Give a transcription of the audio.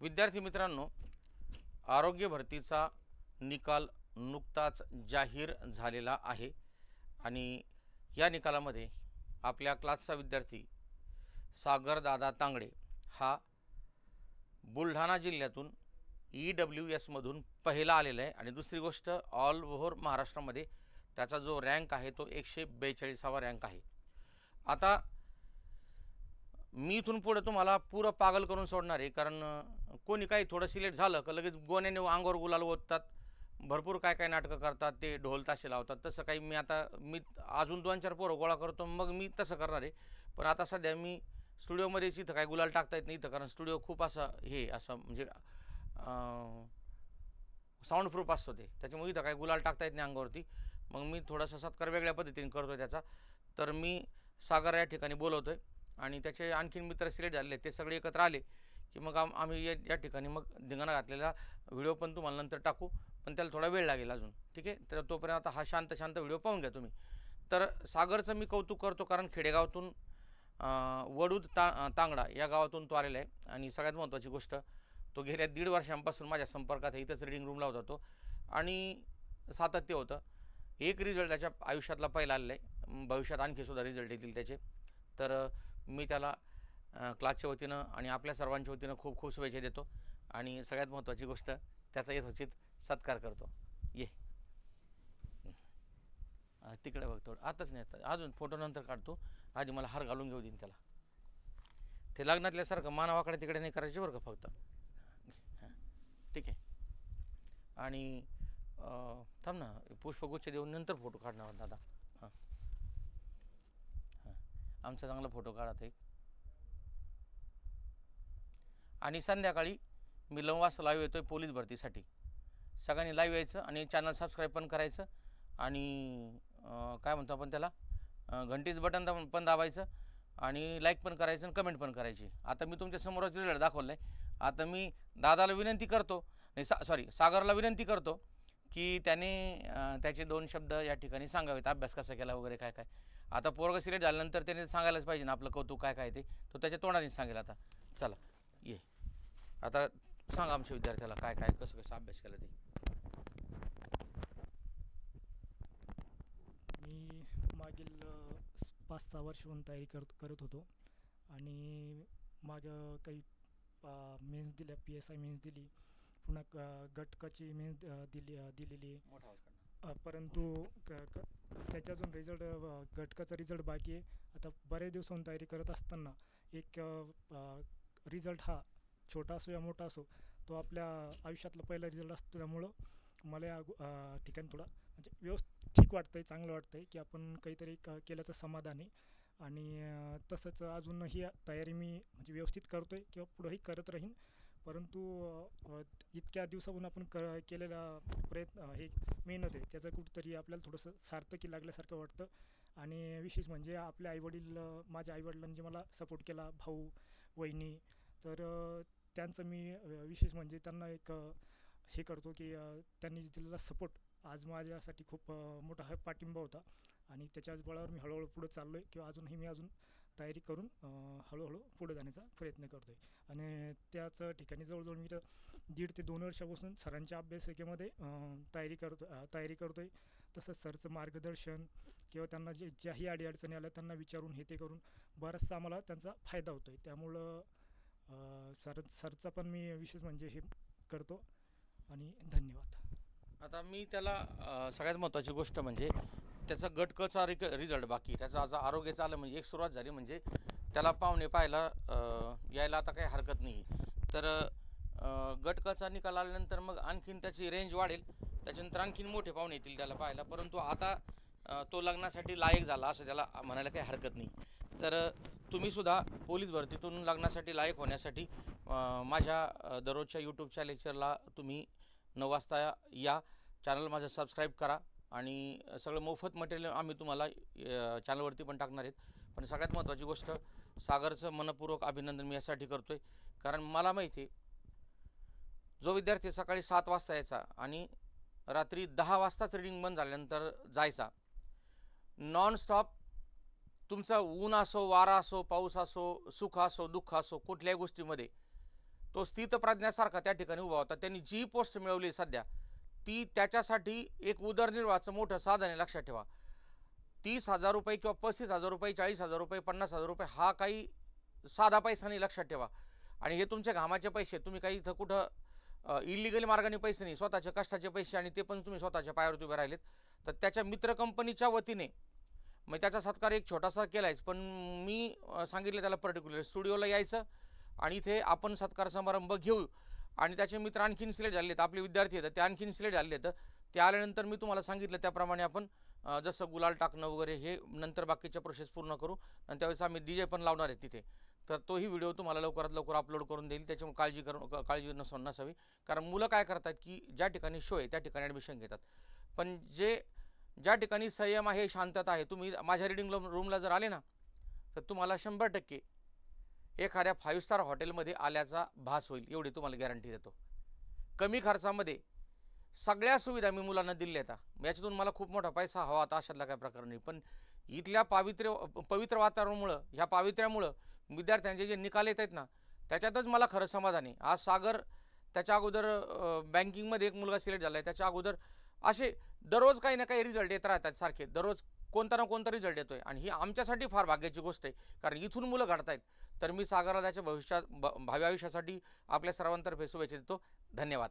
विद्यार्थी मित्रांनो, आरोग्य भरतीचा निकाल नुकताच जाहीर झालेला आहे आणि या निकालामध्ये आपल्या क्लासचा विद्यार्थी सागरदादा तांगडे हा बुलढाणा जिल्ह्यातून EWS मधून पहिला आलेला आहे आणि दुसरी गोष्ट ऑल ओव्हर महाराष्ट्रामध्ये त्याचा जो रँक आहे तो 142वा रँक आहे। आता मी इथून पुढे तुम्हाला पुरं पागल करून सोडणार आहे, कारण कोणी काही थोडं सिलेक्ट झालं का लगेच गोण्याने अंगावर गुलाल ओततात, भरपूर काय काय नाटकं करतात, ते ढोल ताशे लावतात। तसं काही मी अजून 2-4 पोरं गोळा करतो, मग मी तसं करणार आहे। पण आता सध्या मी स्टुडिओमध्येच इथं काय गुलाल टाकता येत नाही इथं, कारण स्टुडिओ खूप असं म्हणजे साऊंड प्रूफ असतो ते, त्याच्यामुळे इथं काय गुलाल टाकता येत नाही अंगावरती। मग मी थोडासा सत्कार वेगळ्या पद्धतीने करतोय त्याचा। तर मी सागर या ठिकाणी बोलवतोय आणि त्याचे आणखीन मित्र सिलेक्ट झाले, ते सगळे एकत्र आले की मग आम्ही या ठिकाणी मग धिंगाणा घातलेला व्हिडिओ पण तुम्हाला नंतर टाकू, पण त्याला थोडा वेळ लागेल अजून, ठीक आहे। तर तोपर्यंत आता हा शांत व्हिडिओ पाहून घ्या तुम्ही। तर सागरचं मी कौतुक करतो, कारण खेडेगावातून वडूद तांगडा या गावातून तो आलेला आहे आणि सगळ्यात महत्त्वाची गोष्ट, तो गेल्या 1.5 वर्षांपासून माझ्या संपर्कात आहे। इथंच रीडिंग रूमला होता तो आणि सातत्य होतं। एक रिझल्ट त्याच्या आयुष्यातला पहिला आलेला आहे, भविष्यात आणखी सुद्धा रिझल्ट येतील त्याचे। तर मी त्याला क्लासच्या वतीनं आणि आपल्या सर्वांच्या वतीनं खूप खूप शुभेच्छा देतो आणि सगळ्यात महत्त्वाची गोष्ट, त्याचा यथोचित सत्कार करतो। ये तिकडे बघ, थोडं आताच नाही, अजून फोटो नंतर काढतो, आधी मला हार घालून घेऊ देईन त्याला। ते लग्नातल्यासारखं मानावाकडे तिकडे नाही करायचे बरं का, फक्त हां ठीक आहे। आणि थांब ना, पुष्पगुच्छ देऊन नंतर फोटो काढणार दादा। हां हां, आमचा चांगला फोटो काढत एक। आणि संध्याकाळी मी 9 वाजता लाईव्ह येतोय पोलीस भरतीसाठी। सगळ्यांनी लाईव्ह यायचं आणि चॅनल सबस्क्राईब पण करायचं आणि काय म्हणतो आपण त्याला, घंटीचं बटन पण दाबायचं आणि लाईक पण करायचं आणि कमेंट पण करायची। आता मी तुमच्या समोरच रिझल्ट दाखवला आहे। आता मी दादाला विनंती करतो, नाही सागरला विनंती करतो की त्याने त्याचे 2 शब्द या ठिकाणी सांगावेत, अभ्यास कसा केला वगैरे काय काय। आता पोरग सिलेक्ट झाल्यानंतर त्याने सांगायलाच पाहिजे ना आपलं कौतुक काय काय ते, तो त्याच्या तोंडानेच सांगेल। आता चला ये, आता सांगा आमच्या विद्यार्थ्याला काय काय कसं कसं अभ्यास केला ते। मी मागील 5-6 वर्षाहून तयारी करत होतो आणि मागं काही मेन्स दिल्या, PSI मेन्स दिली, पुन्हा गटकाची मेन्स दिलेली आहे, परंतु त्याचा अजून रिझल्ट, गटकाचा रिझल्ट बाकी आहे। आता बरेच दिवसांहून तयारी करत असताना एक रिझल्ट हा छोटा असो या मोठा असो, तो आपल्या आयुष्यातला पहिला रिझल्ट असल्यामुळं मला या ठिकाणी थोडा म्हणजे ठीक वाटतं आहे, चांगलं वाटतं आहे की आपण काहीतरी केल्याचं समाधान आहे। आणि तसंच अजून ही तयारी मी म्हणजे व्यवस्थित करतो आहे किंवा पुढंही करत राहीन, परंतु इतक्या दिवसाहून आपण केलेला प्रयत्न, हे मेहनत आहे, त्याचं कुठंतरी आपल्याला थोडंसं सार्थकी लागल्यासारखं वाटतं। आणि विशेष म्हणजे आपले आईवडील, माझ्या आईवडिलांनी जे मला सपोर्ट केला, भाऊ वहिनी, तर त्यांचं मी विशेष म्हणजे त्यांना एक हे करतो की त्यांनी दिलेला सपोर्ट आज माझ्यासाठी खूप मोठा पाठिंबा होता आणि त्याच्याच बळावर मी हळूहळू पुढे चाललो आहे किंवा अजूनही मी तयारी करून हळूहळू पुढे जाण्याचा प्रयत्न करतो आहे। आणि त्याच ठिकाणी जवळजवळ मी 1.5 ते 2 वर्षापासून सरांच्या अभ्यासिकेमध्ये तयारी करतो आहे। तसंच सरचं मार्गदर्शन किंवा त्यांना ज्याही अडीअडचणी आल्या त्यांना विचारून हे ते करून बराचसा आम्हाला त्यांचा फायदा होतो आहे। त्यामुळं सरचा पण मी विशेष म्हणजे हे करतो आणि धन्यवाद। आता मी त्याला सगळ्यात महत्त्वाची गोष्ट म्हणजे त्याचा गटकचा रिझल्ट बाकी, त्याचा आज आरोग्याचं आलं म्हणजे एक सुरुवात झाली, म्हणजे त्याला पाहुणे पाहायला यायला आता काही हरकत नाही। तर गटकचा निकाल आल्यानंतर मग आणखीन त्याची रेंज वाढेल, त्याच्यानंतर आणखीन मोठे पाहुणे येतील त्याला पाहायला, परंतु आता तो लग्नासाठी लायक झाला असं त्याला म्हणायला काही हरकत नाही। तर तुम्हीसुद्धा पोलीस भरतीतून लग्नासाठी लायक होण्यासाठी माझ्या दररोजच्या यूट्यूबच्या लेक्चरला तुम्ही 9 वाजता या, चॅनल माझं सबस्क्राईब करा आणि सगळं मोफत मटेरियल आम्ही तुम्हाला चॅनलवरती पण टाकणार आहेत। पण सगळ्यात महत्त्वाची गोष्ट, सागरचं मनपूर्वक अभिनंदन मी यासाठी करतो आहे, कारण मला माहिती आहे जो विद्यार्थी सकाळी 7 वाजता यायचा आणि रात्री 10 वाजताच रीडिंग बंद झाल्यानंतर जायचा, नॉनस्टॉप, तुमचा ऊन असो, वारा असो, पाऊस असो, सुख असो, दुःख असो, कुठल्याही गोष्टीमध्ये तो स्थितप्रज्ञासारखा त्या ठिकाणी उभा होता. त्यांनी जी पोस्ट मिळवली सध्या ती त्याच्यासाठी एक उदरनिर्वाहाचं मोठं साधन आहे. लक्षात ठेवा, 30,000 रुपये किंवा 35,000 रुपये, 40,000 रुपये, 50,000 रुपये हा काही साधा पैसा नाही. लक्षात ठेवा. आणि हे तुमच्या घामाचे पैसे, तुम्ही काही इथं कुठं इलिगल मार्गाने पैसे नाही, स्वतःचे कष्टाचे पैसे, आणि ते पण तुम्ही स्वतःच्या पायावरती उभे राहिलेत. तर त्याच्या मित्र कंपनीच्या वतीने मग त्याचा सत्कार एक छोटासा केलायच, पण मी सांगितलं त्याला पर्टिक्युलर स्टुडिओला यायचं आणि इथे आपण सत्कार समारंभ घेऊ. आणि त्याचे मित्र आणखीन सिलेक्ट झालेत, आपले विद्यार्थी आहेत ते आणखीन सिलेक्ट झाले आहेत. ते आल्यानंतर मी तुम्हाला सांगितलं त्याप्रमाणे आपण जसं गुलाल टाकणं वगैरे हे नंतर बाकीच्या प्रोसेस पूर्ण करू. आणि त्यावेळेस आम्ही DJ पण लावणार आहे तिथे. तर तोही व्हिडिओ तुम्हाला लवकरात लवकर अपलोड करून देईल. त्याच्यामुळे काळजी नसावी. कारण मुलं काय करतात की ज्या ठिकाणी शो आहे त्या ठिकाणी ॲडमिशन घेतात, पण ज्या ठिकाणी संयम आहे, शांतता आहे, तुम्ही माझ्या रीडिंग रूमला जर आले ना तर तुम्हाला 100% एखाद्या 5 स्टार हॉटेलमध्ये आल्याचा भास होईल, एवढी तुम्हाला गॅरंटी देतो. कमी खर्चामध्ये सगळ्या सुविधा मी मुलांना दिल्या आहेत. याच्यातून मला खूप मोठा पैसा हवा आता अशातला काय प्रकार नाही, पण इथल्या पवित्र वातावरणामुळं, ह्या पावित्र्यामुळं विद्यार्थ्यांचे जे निकाल येत आहेत ना त्याच्यातच मला खरं समाधान आहे. आज सागर त्याच्या अगोदर बँकिंगमध्ये एक मुलगा सिलेक्ट झाला आहे, त्याच्या अगोदर असे दररोज काही ना काही रिझल्ट येत राहतात सारखे, दररोज कोणता ना कोणता रिझल्ट येतोय. आणि ही आमच्यासाठी फार भाग्याची गोष्ट आहे, कारण इथून मुलं घडतायत. तर मी सागरला त्याच्या भावी आयुष्यासाठी आपल्या सर्वांतर्फे शुभेच्छा देतो. धन्यवाद.